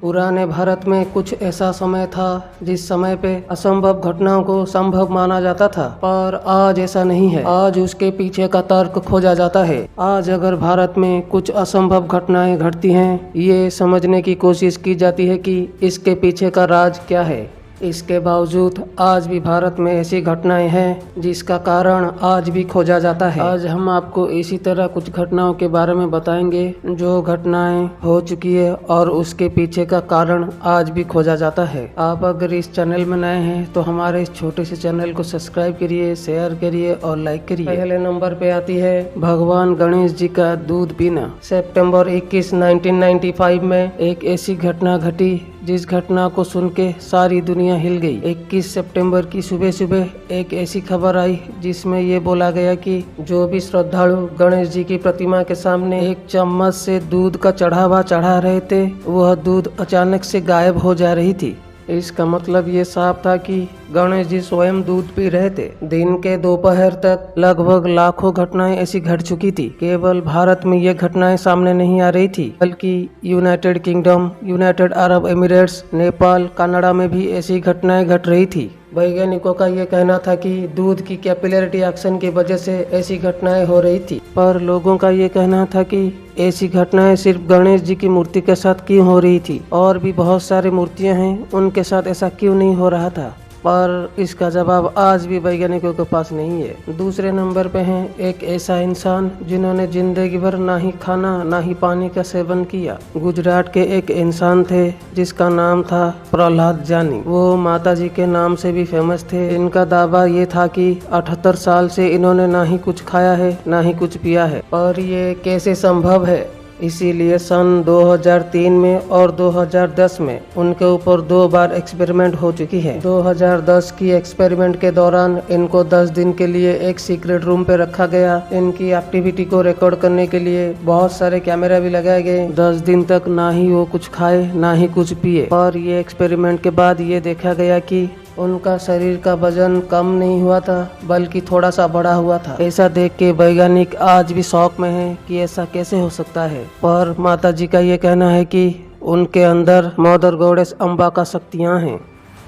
पुराने भारत में कुछ ऐसा समय था जिस समय पे असंभव घटनाओं को संभव माना जाता था, पर आज ऐसा नहीं है। आज उसके पीछे का तर्क खोजा जाता है। आज अगर भारत में कुछ असंभव घटनाएं घटती हैं, ये समझने की कोशिश की जाती है कि इसके पीछे का राज क्या है। इसके बावजूद आज भी भारत में ऐसी घटनाएं हैं जिसका कारण आज भी खोजा जाता है। आज हम आपको इसी तरह कुछ घटनाओं के बारे में बताएंगे जो घटनाएं हो चुकी है और उसके पीछे का कारण आज भी खोजा जाता है। आप अगर इस चैनल में नए हैं तो हमारे इस छोटे से चैनल को सब्सक्राइब करिए, शेयर करिए और लाइक करिए। पहले नंबर पे आती है भगवान गणेश जी का दूध पीना। सितंबर 21, 1995 में एक ऐसी घटना घटी जिस घटना को सुन के सारी दुनिया हिल गई। 21 सितंबर की सुबह सुबह एक ऐसी खबर आई जिसमें ये बोला गया कि जो भी श्रद्धालु गणेश जी की प्रतिमा के सामने एक चम्मच से दूध का चढ़ावा चढ़ा रहे थे, वह दूध अचानक से गायब हो जा रही थी। इसका मतलब ये साफ था कि गणेश जी स्वयं दूध पी रहे थे। दिन के दोपहर तक लगभग लाखों घटनाएं ऐसी घट चुकी थी। केवल भारत में ये घटनाएं सामने नहीं आ रही थी, बल्कि United kingdom, United Arab Emirates, Nepal, Canada में भी ऐसी घटनाएं घट रही थी। वैज्ञानिकों का ये कहना था कि दूध की कैपिलरिटी एक्शन की वजह से ऐसी घटनाएं हो रही थी, पर लोगों का ये कहना था कि ऐसी घटनाएं सिर्फ गणेश जी की मूर्ति के साथ क्यों हो रही थी, और भी बहुत सारी मूर्तियां हैं उनके साथ ऐसा क्यों नहीं हो रहा था। पर इसका जवाब आज भी वैज्ञानिकों के पास नहीं है। दूसरे नंबर पे है एक ऐसा इंसान जिन्होंने जिंदगी भर ना ही खाना ना ही पानी का सेवन किया। गुजरात के एक इंसान थे जिसका नाम था प्रहलाद जानी। वो माता जी के नाम से भी फेमस थे। इनका दावा ये था कि 78 साल से इन्होंने ना ही कुछ खाया है ना ही कुछ पिया है। और ये कैसे संभव है, इसीलिए सन 2003 में और 2010 में उनके ऊपर 2 बार एक्सपेरिमेंट हो चुकी है। 2010 की एक्सपेरिमेंट के दौरान इनको 10 दिन के लिए एक सीक्रेट रूम पे रखा गया। इनकी एक्टिविटी को रिकॉर्ड करने के लिए बहुत सारे कैमरा भी लगाए गए। 10 दिन तक ना ही वो कुछ खाए ना ही कुछ पिए। और ये एक्सपेरिमेंट के बाद ये देखा गया कि उनका शरीर का वजन कम नहीं हुआ था, बल्कि थोड़ा सा बढ़ा हुआ था। ऐसा देख के वैज्ञानिक आज भी शौक में हैं कि ऐसा कैसे हो सकता है। पर माता जी का ये कहना है कि उनके अंदर मदर गॉडेस अम्बा का शक्तियाँ हैं।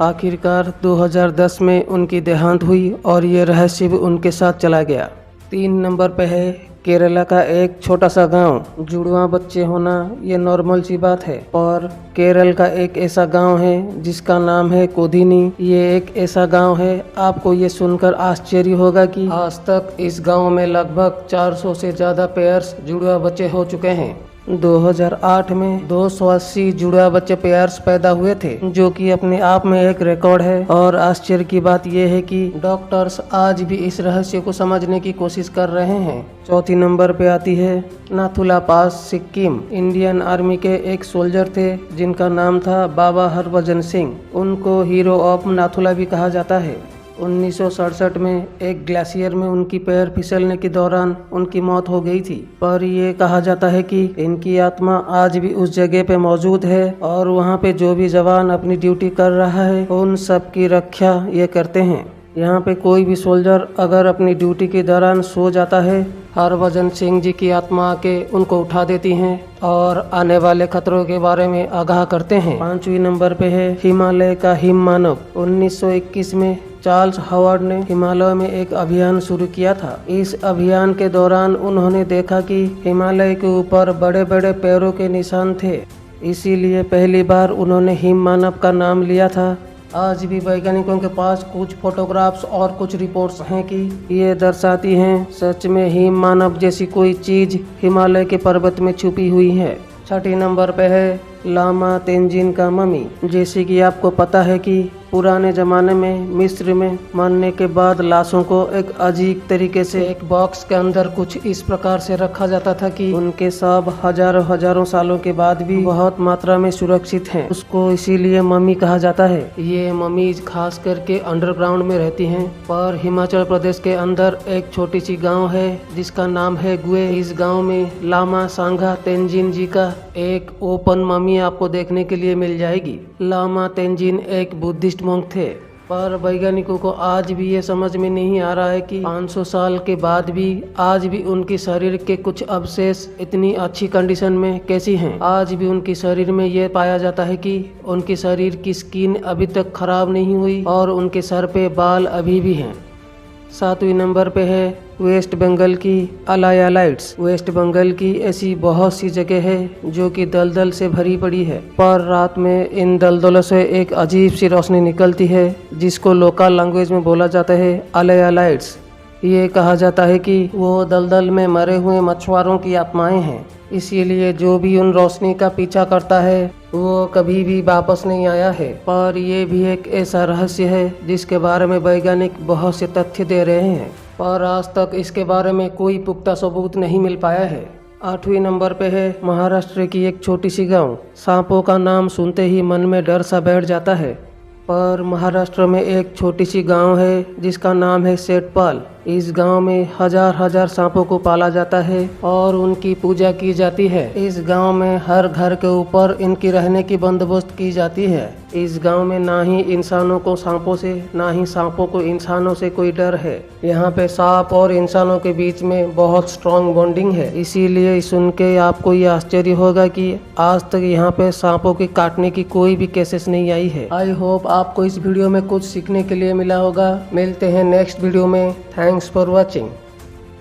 आखिरकार 2010 में उनकी देहांत हुई और ये रहस्य भी उनके साथ चला गया। 3 नंबर पे है केरला का एक छोटा सा गांव। जुड़वा बच्चे होना ये नॉर्मल सी बात है, और केरल का एक ऐसा गांव है जिसका नाम है कोदिनी। ये एक ऐसा गांव है, आपको ये सुनकर आश्चर्य होगा कि आज तक इस गांव में लगभग 400 से ज्यादा पेयर्स जुड़वा बच्चे हो चुके हैं। 2008 में 280 जुड़वा बच्चे पेयर्स पैदा हुए थे, जो कि अपने आप में एक रिकॉर्ड है। और आश्चर्य की बात यह है कि डॉक्टर्स आज भी इस रहस्य को समझने की कोशिश कर रहे हैं। 4 नंबर पे आती है नाथुला पास, सिक्किम। इंडियन आर्मी के एक सोल्जर थे जिनका नाम था बाबा हरभजन सिंह। उनको हीरो ऑफ नाथुला भी कहा जाता है। 1967 में एक ग्लेशियर में उनकी पैर फिसलने के दौरान उनकी मौत हो गई थी, पर ये कहा जाता है कि इनकी आत्मा आज भी उस जगह पे मौजूद है और वहाँ पे जो भी जवान अपनी ड्यूटी कर रहा है उन सब की रक्षा ये करते हैं। यहाँ पे कोई भी सोल्जर अगर अपनी ड्यूटी के दौरान सो जाता है, हरभजन सिंह जी की आत्मा आके उनको उठा देती हैं और आने वाले खतरों के बारे में आगाह करते हैं। 5वें नंबर पे है हिमालय का हिम मानव। 1921 में चार्ल्स हॉवर्ड ने हिमालय में एक अभियान शुरू किया था। इस अभियान के दौरान उन्होंने देखा कि हिमालय के ऊपर बड़े बड़े पैरों के निशान थे, इसीलिए पहली बार उन्होंने हिम मानव का नाम लिया था। आज भी वैज्ञानिकों के पास कुछ फोटोग्राफ्स और कुछ रिपोर्ट्स हैं कि ये दर्शाती हैं सच में हिम मानव जैसी कोई चीज हिमालय के पर्वत में छुपी हुई है। 6 नंबर पे है लामा तेंजिन का मम्मी। जैसे कि आपको पता है कि पुराने ज़माने में मिस्र में मरने के बाद लाशों को एक अजीब तरीके से एक बॉक्स के अंदर कुछ इस प्रकार से रखा जाता था कि उनके शव हजारों सालों के बाद भी बहुत मात्रा में सुरक्षित हैं। उसको इसीलिए मम्मी कहा जाता है। ये मम्मीज खास करके अंडरग्राउंड में रहती हैं। पर हिमाचल प्रदेश के अंदर एक छोटी सी गाँव है जिसका नाम है गुए। इस गाँव में लामा सांगा तेंजिन जी का एक ओपन मम्मी आपको देखने के लिए मिल जाएगी। लामा तेंजिन एक बुद्धिस्ट मोंक थे। पर वैज्ञानिकों को आज भी ये समझ में नहीं आ रहा है कि 500 साल के बाद भी आज भी उनके शरीर के कुछ अवशेष इतनी अच्छी कंडीशन में कैसी हैं। आज भी उनके शरीर में ये पाया जाता है कि उनके शरीर की स्किन अभी तक खराब नहीं हुई और उनके सर पे बाल अभी भी हैं। 7वें नंबर पे है वेस्ट बंगाल की अलाया लाइट्स। वेस्ट बंगाल की ऐसी बहुत सी जगह है जो कि दलदल से भरी पड़ी है, पर रात में इन दलदलों से एक अजीब सी रोशनी निकलती है जिसको लोकल लैंग्वेज में बोला जाता है अलाया लाइट्स। ये कहा जाता है कि वो दलदल में मरे हुए मछुआरों की आत्माएं हैं, इसीलिए जो भी उन रोशनी का पीछा करता है वो कभी भी वापस नहीं आया है। पर ये भी एक ऐसा रहस्य है जिसके बारे में वैज्ञानिक बहुत से तथ्य दे रहे हैं, पर आज तक इसके बारे में कोई पुख्ता सबूत नहीं मिल पाया है। 8वें नंबर पे है महाराष्ट्र की एक छोटी सी गांव। सांपों का नाम सुनते ही मन में डर सा बैठ जाता है, पर महाराष्ट्र में एक छोटी सी गांव है जिसका नाम है सेठपाल। इस गांव में हजार सांपों को पाला जाता है और उनकी पूजा की जाती है। इस गांव में हर घर के ऊपर इनकी रहने की बंदोबस्त की जाती है। इस गांव में ना ही इंसानों को सांपों से ना ही सांपों को इंसानों से कोई डर है। यहाँ पे सांप और इंसानों के बीच में बहुत स्ट्रॉन्ग बॉन्डिंग है, इसीलिए सुन के आपको ये आश्चर्य होगा कि आज तक यहाँ पे सांपों के काटने की कोई भी केसेस नहीं आई है। आई होप आपको इस वीडियो में कुछ सीखने के लिए मिला होगा। मिलते हैं नेक्स्ट वीडियो में। Thanks for watching.